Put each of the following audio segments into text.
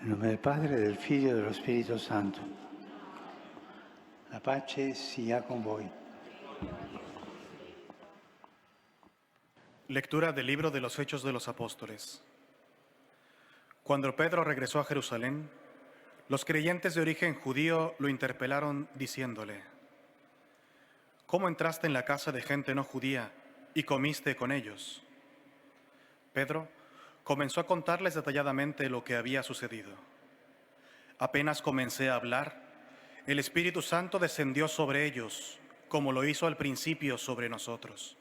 Nel nome del Padre, del Figlio e dello Spirito Santo. La pace sia con voi. Lectura del libro de los Hechos de los Apóstoles. Cuando Pedro regresó a Jerusalén, los creyentes de origen judío lo interpelaron diciéndole: ¿cómo entraste en la casa de gente no judía y comiste con ellos? Pedro comenzó a contarles detalladamente lo que había sucedido. Apenas comencé a hablar, el Espíritu Santo descendió sobre ellos, como lo hizo al principio sobre nosotros.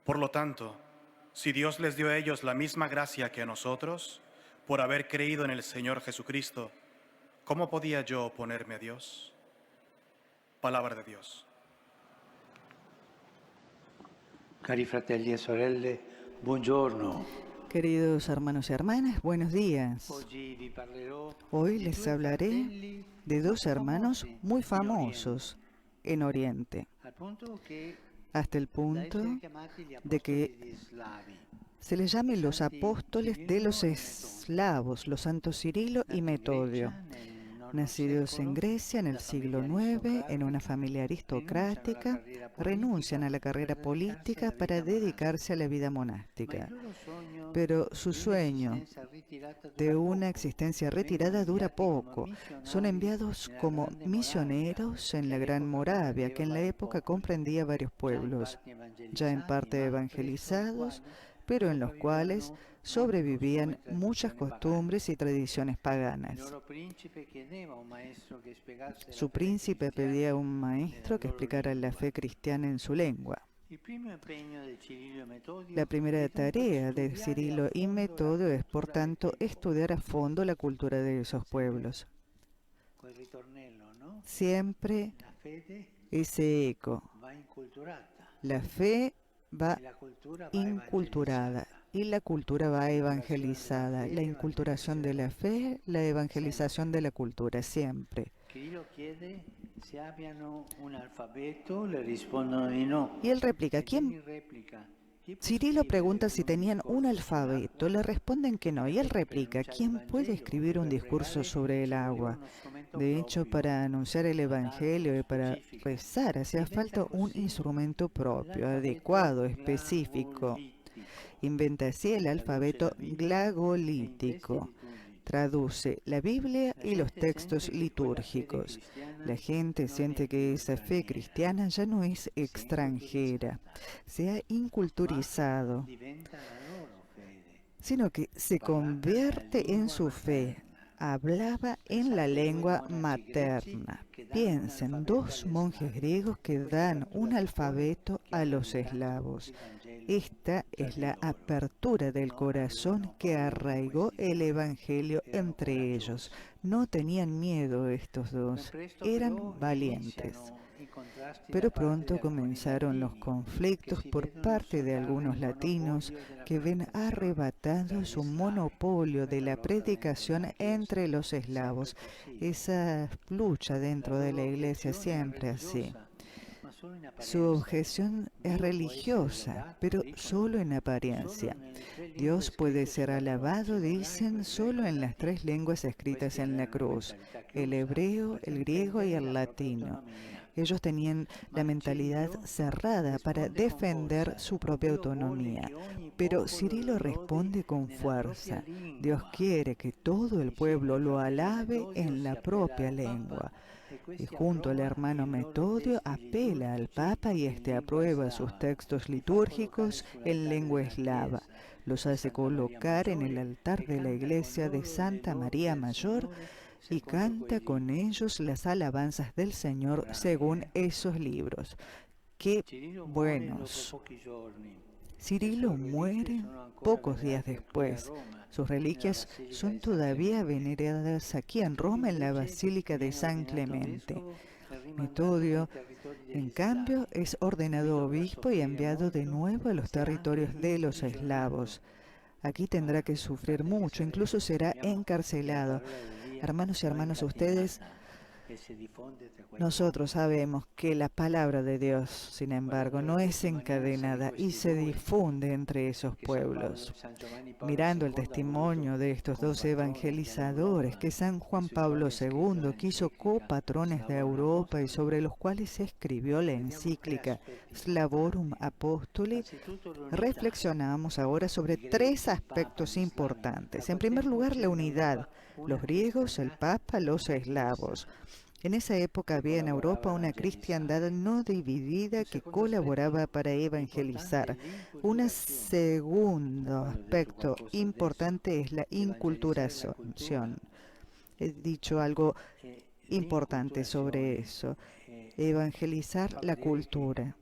Por lo tanto, si Dios les dio a ellos la misma gracia que a nosotros, por haber creído en el Señor Jesucristo, ¿cómo podía yo oponerme a Dios? Palabra de Dios. Cari fratelli e sorelle, buongiorno. Queridos hermanos y hermanas, buenos días. Hoy les hablaré de dos hermanos muy famosos en Oriente, hasta el punto de que se les llame los apóstoles de los eslavos, los santos Cirilo y Metodio. Nacidos en Grecia en el siglo IX, en una familia aristocrática, renuncian a la carrera política para dedicarse a la vida monástica. Pero su sueño de una existencia retirada dura poco. Son enviados como misioneros en la Gran Moravia, que en la época comprendía varios pueblos, ya en parte evangelizados, pero en los cuales sobrevivían muchas costumbres y tradiciones paganas. Su príncipe pedía a un maestro que explicara la fe cristiana en su lengua. La primera tarea de Cirilo y Metodio es, por tanto, estudiar a fondo la cultura de esos pueblos. Siempre ese eco. La fe va inculturada y la cultura va evangelizada. La inculturación de la fe, la evangelización de la cultura, siempre. Y él replica, Cirilo pregunta si tenían un alfabeto, le responden que no, y él replica, ¿quién puede escribir un discurso sobre el agua? De hecho, para anunciar el Evangelio y para rezar hacía falta un instrumento propio, adecuado, específico. Inventa así el alfabeto glagolítico. Traduce la Biblia y los textos litúrgicos. La gente siente que esa fe cristiana ya no es extranjera, se ha inculturizado, sino que se convierte en su fe. Hablaba en la lengua materna. Piensen, dos monjes griegos que dan un alfabeto a los eslavos. Esta es la apertura del corazón que arraigó el Evangelio entre ellos. No tenían miedo estos dos, eran valientes. Pero pronto comenzaron los conflictos por parte de algunos latinos que ven arrebatado su monopolio de la predicación entre los eslavos. Esa lucha dentro de la iglesia siempre así. Su objeción es religiosa, pero solo en apariencia. Dios puede ser alabado, dicen, solo en las tres lenguas escritas en la cruz, el hebreo, el griego y el latino. Ellos tenían la mentalidad cerrada para defender su propia autonomía. Pero Cirilo responde con fuerza. Dios quiere que todo el pueblo lo alabe en la propia lengua. Y junto al hermano Metodio apela al Papa y éste aprueba sus textos litúrgicos en lengua eslava. Los hace colocar en el altar de la iglesia de Santa María Mayor y canta con ellos las alabanzas del Señor según esos libros. ¡Qué buenos! Cirilo muere pocos días después. Sus reliquias son todavía veneradas aquí en Roma, en la Basílica de San Clemente. Metodio, en cambio, es ordenado obispo y enviado de nuevo a los territorios de los eslavos. Aquí tendrá que sufrir mucho, incluso será encarcelado. Hermanos y hermanas, ustedes Nosotros sabemos que la palabra de Dios, sin embargo, no es encadenada y se difunde entre esos pueblos. Mirando el testimonio de estos dos evangelizadores que San Juan Pablo II quiso copatrones de Europa y sobre los cuales escribió la encíclica Slavorum Apostoli, reflexionamos ahora sobre tres aspectos importantes. En primer lugar, la unidad. Los griegos, el Papa, los eslavos. En esa época había en Europa una cristiandad no dividida que colaboraba para evangelizar. Un segundo aspecto importante es la inculturación. He dicho algo importante sobre eso. Evangelizar la cultura.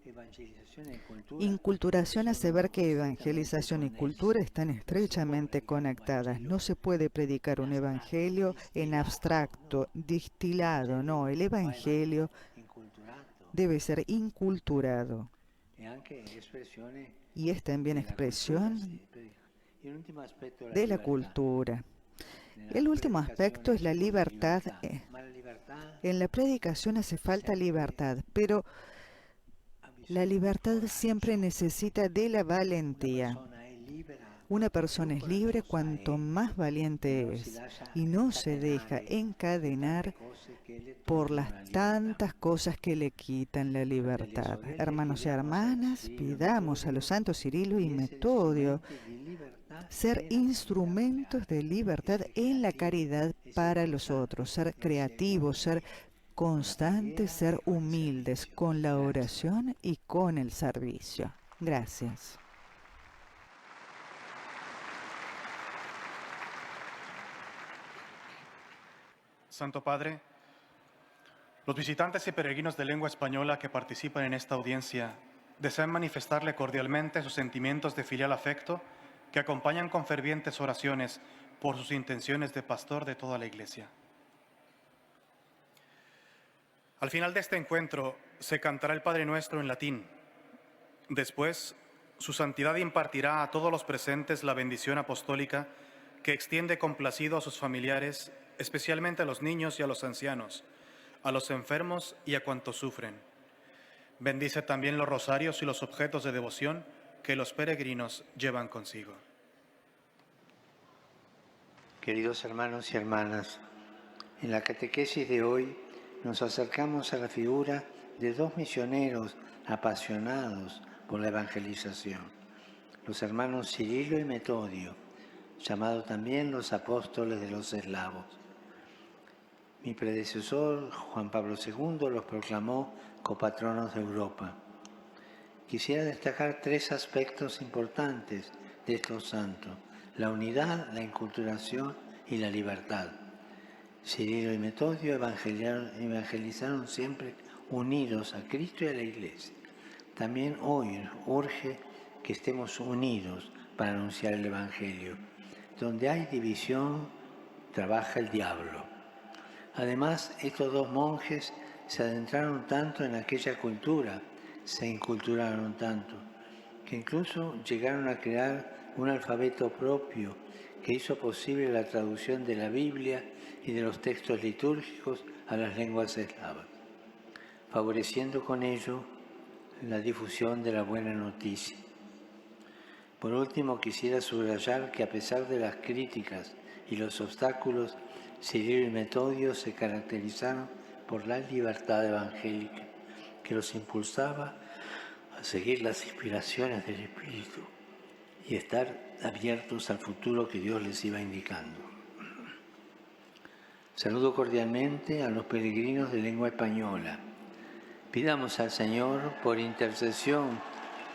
Inculturación hace ver que evangelización y cultura están estrechamente conectadas. No se puede predicar un evangelio en abstracto, distilado, no. El evangelio debe ser inculturado. Y es también expresión de la cultura. El último aspecto es la libertad. En la predicación hace falta libertad, pero la libertad siempre necesita de la valentía. Una persona es libre cuanto más valiente es y no se deja encadenar por las tantas cosas que le quitan la libertad. Hermanos y hermanas, pidamos a los santos Cirilo y Metodio ser instrumentos de libertad en la caridad para los otros, ser creativos, ser constantes, ser humildes con la oración y con el servicio. Gracias. Santo Padre, los visitantes y peregrinos de lengua española que participan en esta audiencia desean manifestarle cordialmente sus sentimientos de filial afecto que acompañan con fervientes oraciones por sus intenciones de pastor de toda la Iglesia. Al final de este encuentro se cantará el Padre Nuestro en latín. Después, su santidad impartirá a todos los presentes la bendición apostólica que extiende complacido a sus familiares, especialmente a los niños y a los ancianos, a los enfermos y a cuantos sufren. Bendice también los rosarios y los objetos de devoción que los peregrinos llevan consigo. Queridos hermanos y hermanas, en la catequesis de hoy nos acercamos a la figura de dos misioneros apasionados por la evangelización, los hermanos Cirilo y Metodio, llamados también los apóstoles de los eslavos. Mi predecesor, Juan Pablo II, los proclamó copatronos de Europa. Quisiera destacar tres aspectos importantes de estos santos: la unidad, la inculturación y la libertad. Cirilo y Metodio evangelizaron siempre unidos a Cristo y a la Iglesia. También hoy urge que estemos unidos para anunciar el Evangelio. Donde hay división, trabaja el diablo. Además, estos dos monjes se adentraron tanto en aquella cultura, se inculturaron tanto, que incluso llegaron a crear un alfabeto propio que hizo posible la traducción de la Biblia y de los textos litúrgicos a las lenguas eslavas, favoreciendo con ello la difusión de la buena noticia. Por último, quisiera subrayar que a pesar de las críticas y los obstáculos, Cirilo y Metodio se caracterizaron por la libertad evangélica que los impulsaba a seguir las inspiraciones del Espíritu y estar abiertos al futuro que Dios les iba indicando. Saludo cordialmente a los peregrinos de lengua española. Pidamos al Señor, por intercesión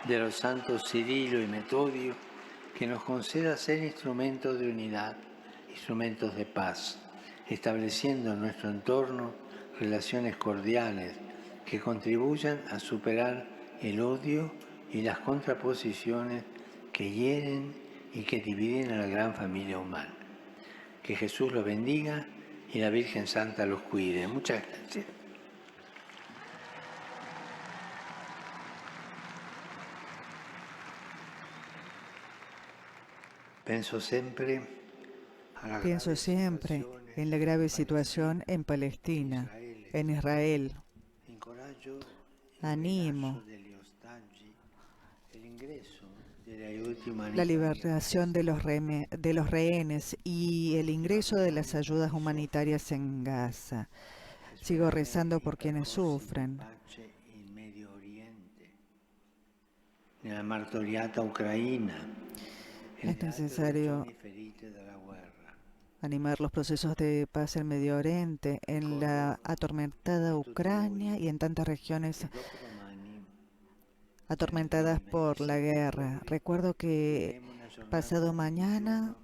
de los santos Cirilo y Metodio, que nos conceda ser instrumentos de unidad, instrumentos de paz, estableciendo en nuestro entorno relaciones cordiales que contribuyan a superar el odio y las contraposiciones que hieren y que dividen a la gran familia humana. Que Jesús los bendiga y la Virgen Santa los cuide. Muchas gracias. Pienso siempre en la grave situación en Palestina, en Israel. Animo la liberación de los rehenes y el ingreso de las ayudas humanitarias en Gaza. Sigo rezando por quienes sufren. Es necesario animar los procesos de paz en Medio Oriente, en la atormentada Ucrania y en tantas regiones atormentadas por la guerra. Recuerdo que pasado mañana,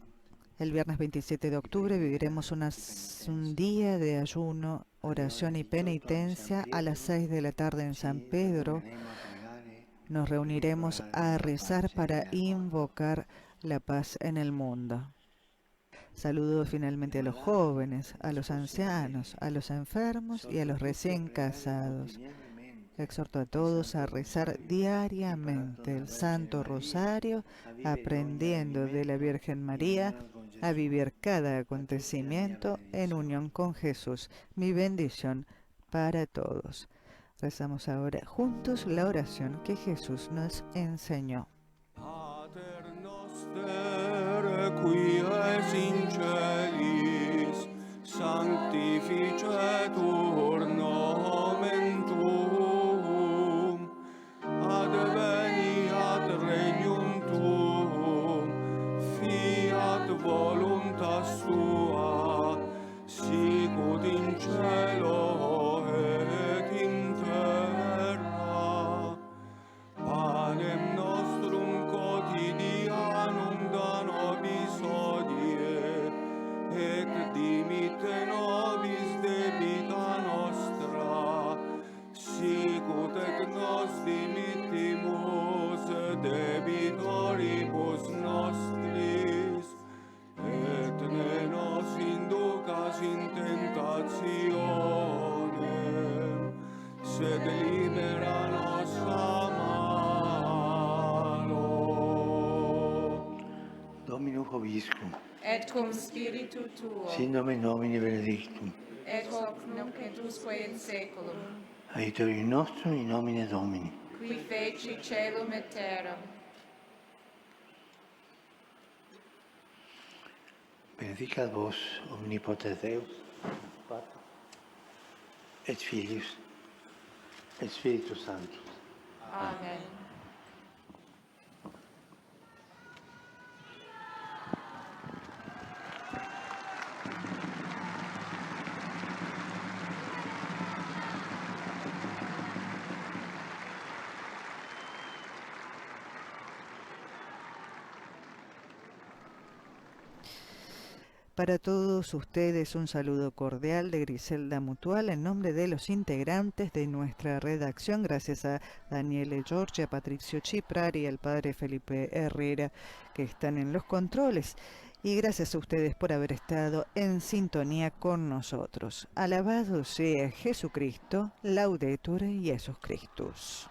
el viernes 27 de octubre, viviremos un día de ayuno, oración y penitencia a las 6 de la tarde en San Pedro. Nos reuniremos a rezar para invocar la paz en el mundo. Saludo finalmente a los jóvenes, a los ancianos, a los enfermos y a los recién casados. Exhorto a todos a rezar diariamente el Santo Rosario, aprendiendo de la Virgen María a vivir cada acontecimiento en unión con Jesús. Mi bendición para todos. Rezamos ahora juntos la oración que Jesús nos enseñó. Pater noster, qui es in celis, sanctificetur nomen tuum, adveniat regnum tuum, fiat voluntas tua, sicut in cielo et in terra. Panem nostrum quotidianum da nobis hodie, et dimitte nobis debita nostra, sicut et nos dimittimus debitoribus nostris, et ne nos inducas in tentationem, sed libera nos a malo. Dominus vobiscum, et cum spiritu tuo, sin nomen Domini benedictum, et hoc nunc et usque in saeculum, aiutorium nostrum in nomine Domini. qui feci caelum et terram. Benedicat vos omnipotens Deus, Pater, et Filius, et Spiritus Sanctus. Amen. Para todos ustedes un saludo cordial de Griselda Mutual en nombre de los integrantes de nuestra redacción. Gracias a Daniele Giorgi, a Patricio Chiprari y al padre Felipe Herrera que están en los controles. Y gracias a ustedes por haber estado en sintonía con nosotros. Alabado sea Jesucristo, Laudetur Jesus Christus.